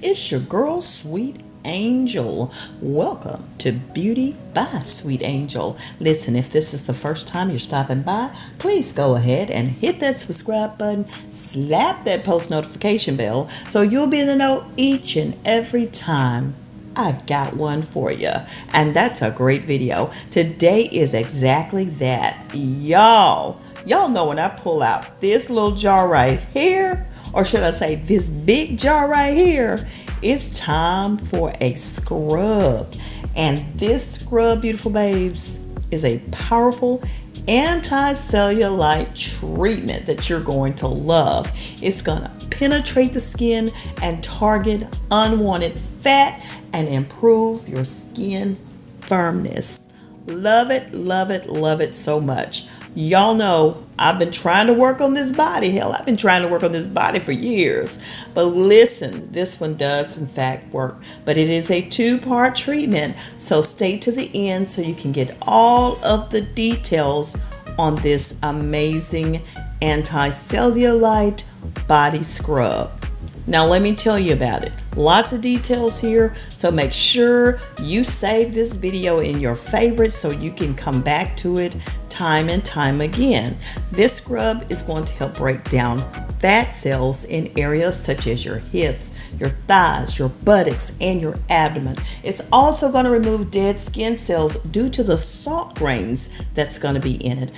It's your girl, Sweet Angel. Welcome to Beauty by Sweet Angel. Listen, if this is the first time you're stopping by, please go ahead and hit that subscribe button, slap that post notification bell, so you'll be in the know each and every time I got one for you. And that's a great video. Today is exactly that. Y'all know when I pull out this little jar right here, or should I say this big jar right here, it's time for a scrub. And this scrub, beautiful babes, is a powerful anti-cellulite treatment that you're going to love. It's going to penetrate the skin and target unwanted fat and improve your skin firmness. Love it, love it, love it so much. Y'all know I've been trying to work on this body. Hell, I've been trying to work on this body for years. But listen, this one does in fact work. But it is a two-part treatment. So stay to the end so you can get all of the details on this amazing anti-cellulite body scrub. Now let me tell you about it. Lots of details here, so make sure you save this video in your favorites so you can come back to it time and time again. This scrub is going to help break down fat cells in areas such as your hips, your thighs, your buttocks, and your abdomen. It's also going to remove dead skin cells due to the salt grains that's going to be in it.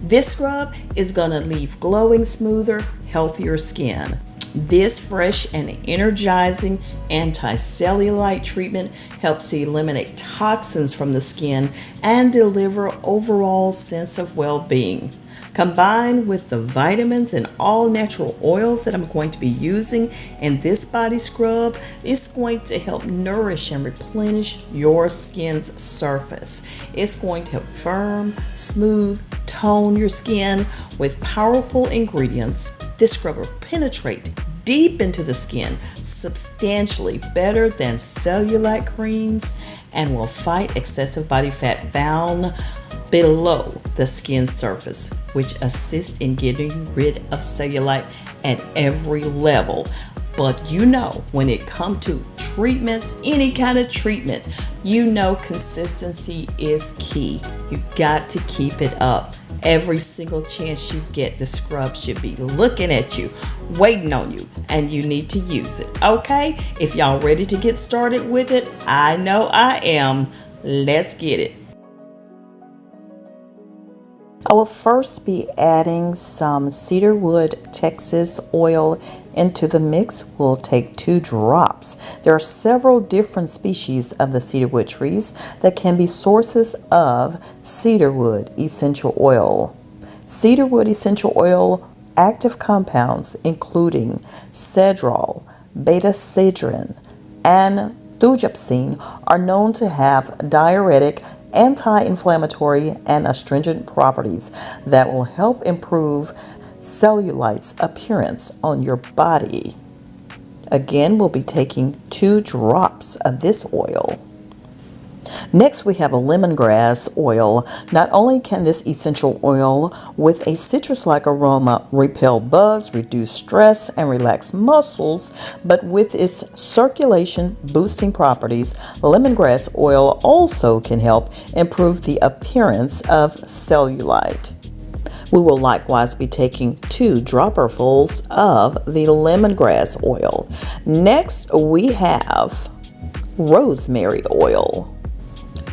This scrub is going to leave glowing, smoother, healthier skin. This fresh and energizing anti-cellulite treatment helps to eliminate toxins from the skin and deliver overall sense of well-being. Combined with the vitamins and all natural oils that I'm going to be using in this body scrub, it's going to help nourish and replenish your skin's surface. It's going to help firm, smooth, tone your skin with powerful ingredients. This scrub will penetrate deep into the skin, substantially better than cellulite creams, and will fight excessive body fat found below the skin surface, which assists in getting rid of cellulite at every level. But you know, when it comes to treatments, any kind of treatment, you know consistency is key. You got to keep it up. Every single chance you get, the scrub should be looking at you, waiting on you, and you need to use it. Okay? If y'all ready to get started with it, I know I am. Let's get it. I will first be adding some cedarwood Texas oil into the mix. We'll take 2 drops. There are several different species of the cedarwood trees that can be sources of cedarwood essential oil. Cedarwood essential oil active compounds including cedrol, beta-cedrin, and thujapsine are known to have diuretic, anti-inflammatory, and astringent properties that will help improve cellulite's appearance on your body. Again, we'll be taking 2 drops of this oil. Next, we have a lemongrass oil. Not only can this essential oil with a citrus-like aroma repel bugs, reduce stress, and relax muscles, but with its circulation boosting properties, lemongrass oil also can help improve the appearance of cellulite. We will likewise be taking 2 dropperfuls of the lemongrass oil. Next, we have rosemary oil.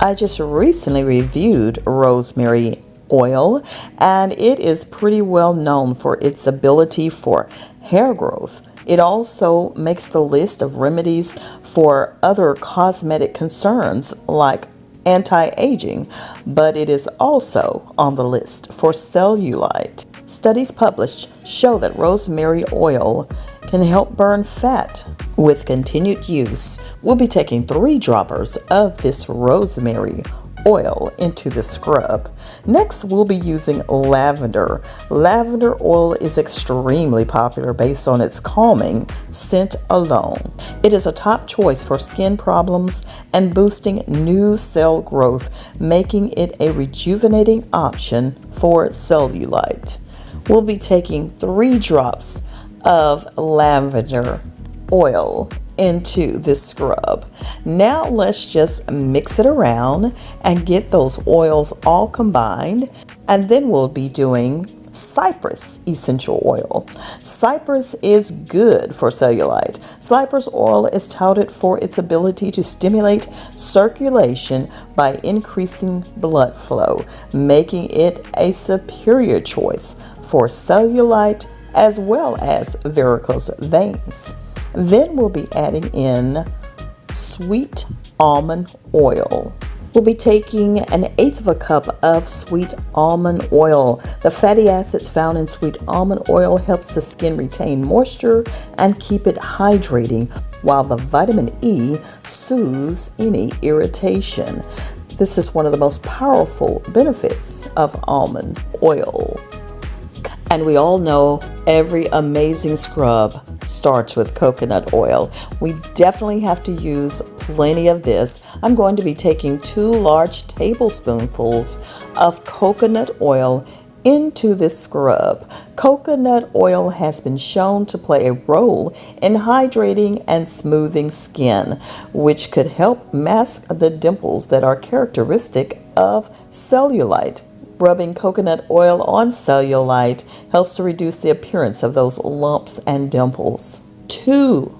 I just recently reviewed rosemary oil, and it is pretty well known for its ability for hair growth. It also makes the list of remedies for other cosmetic concerns like anti-aging, but it is also on the list for cellulite. Studies published show that rosemary oil can help burn fat. With continued use, we'll be taking 3 droppers of this rosemary oil into the scrub. Next, we'll be using lavender. Lavender oil is extremely popular based on its calming scent alone. It is a top choice for skin problems and boosting new cell growth, making it a rejuvenating option for cellulite. We'll be taking 3 drops of lavender oil into this scrub. Now let's just mix it around and get those oils all combined, and then we'll be doing cypress essential oil. Cypress is good for cellulite. Cypress oil is touted for its ability to stimulate circulation by increasing blood flow, making it a superior choice for cellulite as well as varicose veins. Then we'll be adding in sweet almond oil. We'll be taking 1/8 of a cup of sweet almond oil. The fatty acids found in sweet almond oil helps the skin retain moisture and keep it hydrating, while the vitamin E soothes any irritation. This is one of the most powerful benefits of almond oil. And we all know every amazing scrub starts with coconut oil. We definitely have to use plenty of this. I'm going to be taking 2 large tablespoonfuls of coconut oil into this scrub. Coconut oil has been shown to play a role in hydrating and smoothing skin, which could help mask the dimples that are characteristic of cellulite. Rubbing coconut oil on cellulite helps to reduce the appearance of those lumps and dimples. 2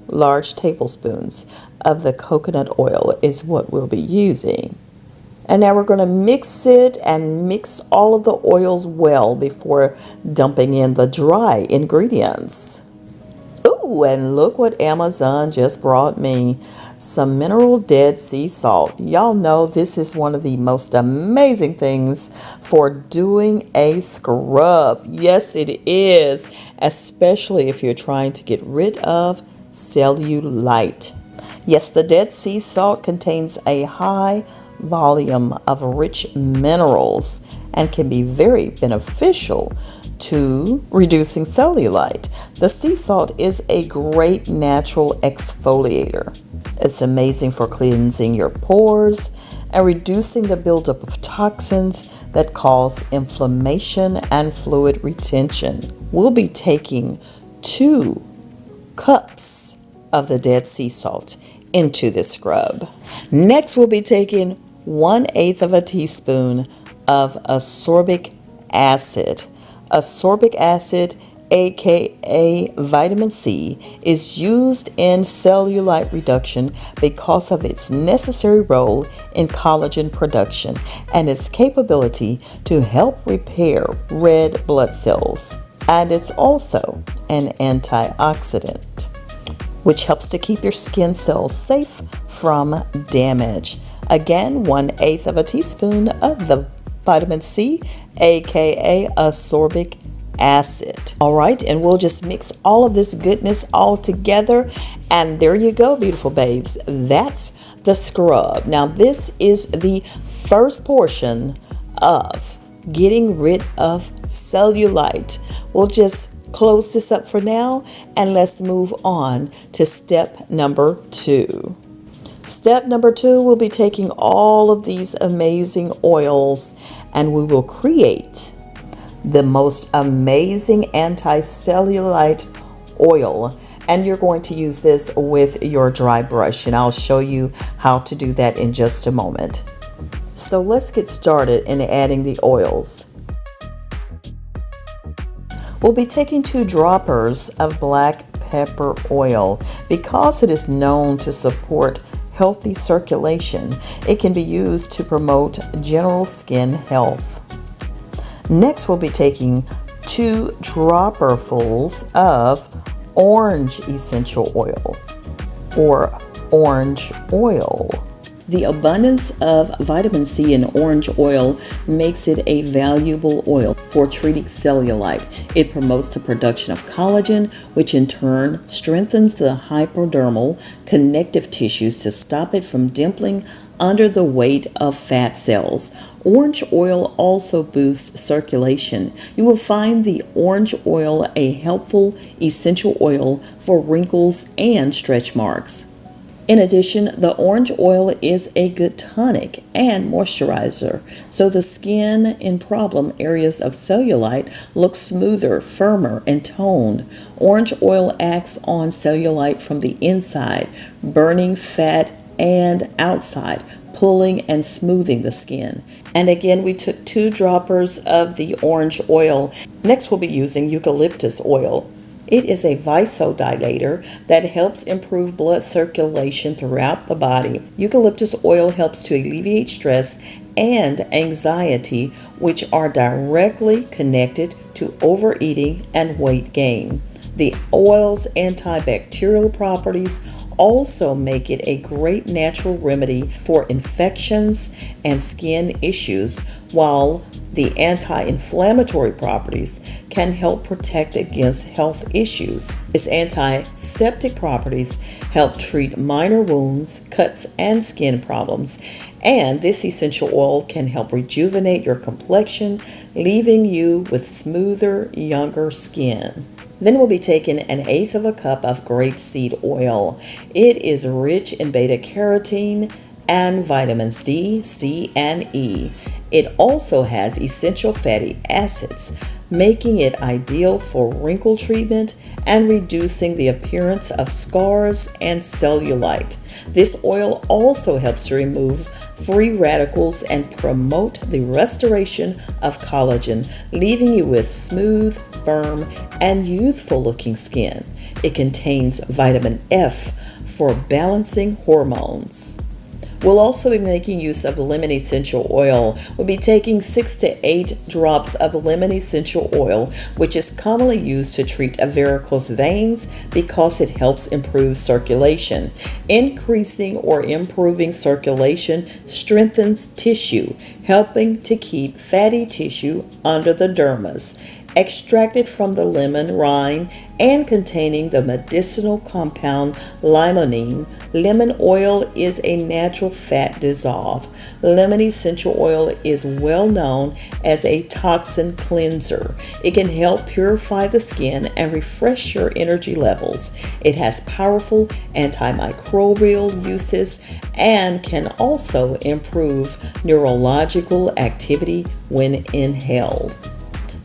large tablespoons of the coconut oil is what we'll be using. And now we're going to mix it and mix all of the oils well before dumping in the dry ingredients. Ooh, and look what Amazon just brought me. Some mineral Dead Sea salt. Y'all know this is one of the most amazing things for doing a scrub. Yes, it is, especially if you're trying to get rid of cellulite. Yes, the Dead Sea salt contains a high volume of rich minerals and can be very beneficial to reducing cellulite. The sea salt is a great natural exfoliator. It's amazing for cleansing your pores and reducing the buildup of toxins that cause inflammation and fluid retention. We'll be taking 2 cups of the Dead Sea salt into this scrub. Next, we'll be taking 1/8 of a teaspoon of ascorbic acid. Ascorbic acid, aka vitamin C, is used in cellulite reduction because of its necessary role in collagen production and its capability to help repair red blood cells. And it's also an antioxidant, which helps to keep your skin cells safe from damage. Again, 1/8 of a teaspoon of the vitamin C, aka ascorbic acid. All right, and we'll just mix all of this goodness all together, and there you go, beautiful babes. That's the scrub. Now, this is the first portion of getting rid of cellulite. We'll just close this up for now, and let's move on to step number 2. Step number 2, we'll be taking all of these amazing oils and we will create the most amazing anti-cellulite oil. And you're going to use this with your dry brush, and I'll show you how to do that in just a moment. So let's get started in adding the oils. We'll be taking 2 droppers of black pepper oil. Because it is known to support healthy circulation, it can be used to promote general skin health. Next, we'll be taking 2 dropperfuls of orange essential oil or orange oil. The abundance of vitamin C in orange oil makes it a valuable oil for treating cellulite. It promotes the production of collagen, which in turn strengthens the hypodermal connective tissues to stop it from dimpling under the weight of fat cells. Orange oil also boosts circulation. You will find the orange oil a helpful essential oil for wrinkles and stretch marks. In addition, the orange oil is a good tonic and moisturizer, so the skin in problem areas of cellulite looks smoother, firmer, and toned. Orange oil acts on cellulite from the inside, burning fat, and outside, pulling and smoothing the skin. And again, we took 2 droppers of the orange oil. Next, we'll be using eucalyptus oil. It is a vasodilator that helps improve blood circulation throughout the body. Eucalyptus oil helps to alleviate stress and anxiety, which are directly connected to overeating and weight gain. The oil's antibacterial properties also make it a great natural remedy for infections and skin issues, while the anti-inflammatory properties can help protect against health issues. Its antiseptic properties help treat minor wounds, cuts, and skin problems. And this essential oil can help rejuvenate your complexion, leaving you with smoother, younger skin. Then we'll be taking 1/8 cup of grapeseed oil. It is rich in beta carotene and vitamins D, C, and E. It also has essential fatty acids, making it ideal for wrinkle treatment and reducing the appearance of scars and cellulite. This oil also helps to remove free radicals and promote the restoration of collagen, leaving you with smooth, firm, and youthful looking skin. It contains vitamin F for balancing hormones. We'll also be making use of lemon essential oil. We'll be taking 6 to 8 drops of lemon essential oil, which is commonly used to treat varicose veins because it helps improve circulation. Increasing or improving circulation strengthens tissue, helping to keep fatty tissue under the dermis. Extracted from the lemon rind and containing the medicinal compound limonene, lemon oil is a natural fat dissolve. Lemon essential oil is well known as a toxin cleanser. It can help purify the skin and refresh your energy levels. It has powerful antimicrobial uses and can also improve neurological activity when inhaled.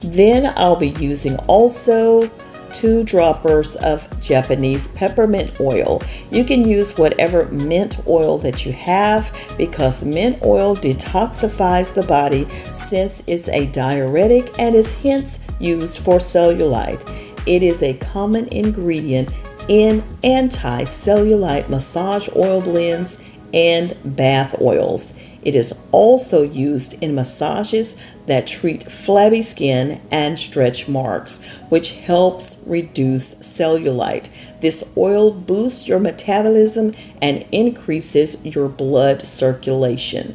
Then I'll be using also 2 droppers of Japanese peppermint oil. You can use whatever mint oil that you have because mint oil detoxifies the body since it's a diuretic and is hence used for cellulite. It is a common ingredient in anti-cellulite massage oil blends and bath oils. It is also used in massages that treat flabby skin and stretch marks, which helps reduce cellulite. This oil boosts your metabolism and increases your blood circulation.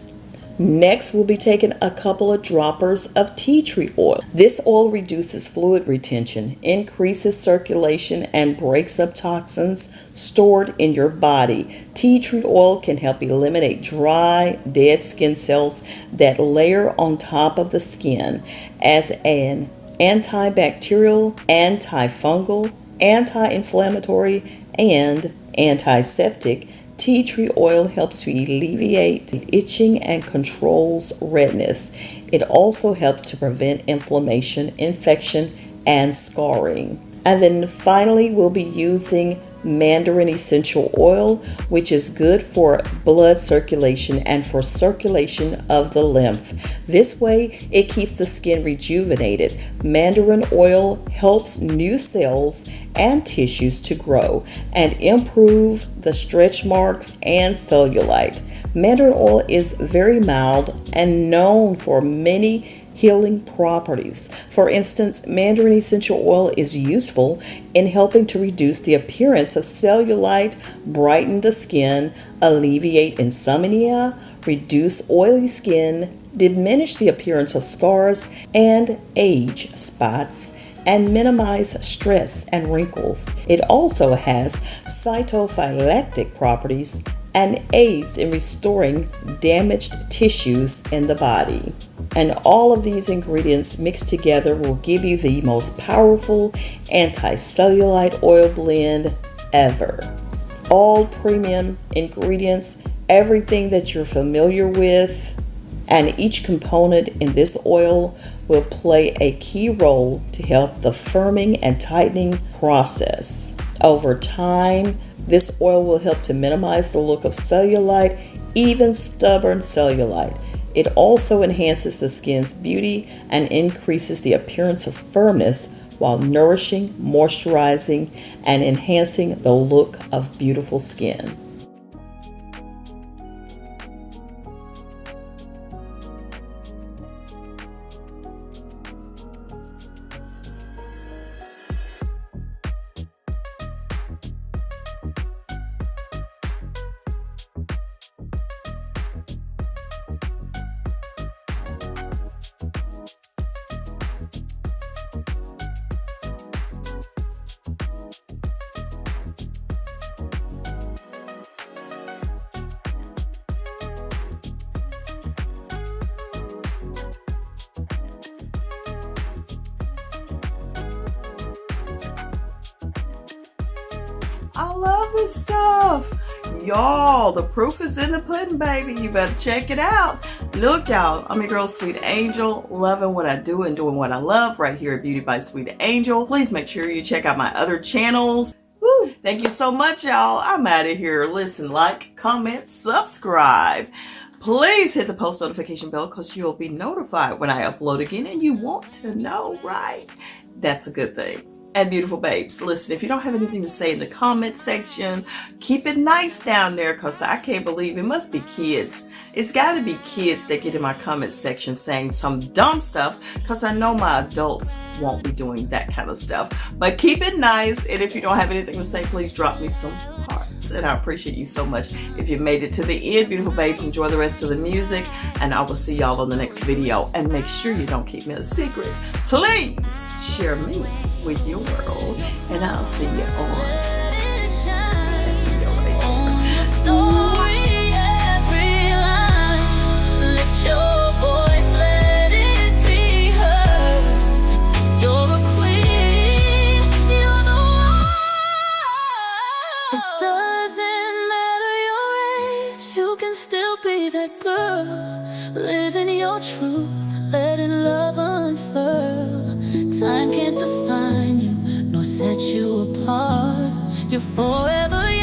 Next, we'll be taking a couple of droppers of tea tree oil. This oil reduces fluid retention, increases circulation, and breaks up toxins stored in your body. Tea tree oil can help eliminate dry, dead skin cells that layer on top of the skin. As an antibacterial, antifungal, anti-inflammatory, and antiseptic, tea tree oil helps to alleviate itching and controls redness. It also helps to prevent inflammation, infection, and scarring. And then finally, we'll be using mandarin essential oil, which is good for blood circulation and for circulation of the lymph. This way, it keeps the skin rejuvenated. Mandarin oil helps new cells and tissues to grow and improve the stretch marks and cellulite. Mandarin oil is very mild and known for many healing properties. For instance, mandarin essential oil is useful in helping to reduce the appearance of cellulite, brighten the skin, alleviate insomnia, reduce oily skin, diminish the appearance of scars and age spots, and minimize stress and wrinkles. It also has cytophylactic properties and aids in restoring damaged tissues in the body. And all of these ingredients mixed together will give you the most powerful anti-cellulite oil blend ever. All premium ingredients, everything that you're familiar with, and each component in this oil will play a key role to help the firming and tightening process. Over time, this oil will help to minimize the look of cellulite, even stubborn cellulite. It also enhances the skin's beauty and increases the appearance of firmness while nourishing, moisturizing, and enhancing the look of beautiful skin. I love this stuff. Y'all, the proof is in the pudding, baby. You better check it out. Look, y'all, I'm your girl, Sweet Angel, loving what I do and doing what I love right here at Beauty by Sweet Angel. Please make sure you check out my other channels. Woo, thank you so much, y'all. I'm out of here. Listen, like, comment, subscribe. Please hit the post notification bell because you'll be notified when I upload again, and you want to know, right? That's a good thing. And beautiful babes, listen, if you don't have anything to say in the comment section, keep it nice down there because I can't believe it must be kids. It's got to be kids that get in my comment section saying some dumb stuff because I know my adults won't be doing that kind of stuff. But keep it nice, and if you don't have anything to say, please drop me some hearts. And I appreciate you so much. If you made it to the end, beautiful babes, enjoy the rest of the music, and I will see y'all on the next video. And make sure you don't keep me a secret. Please share me with your world, and I'll see you on. Living your truth, letting love unfurl. Time can't define you, nor set you apart. You're forever young.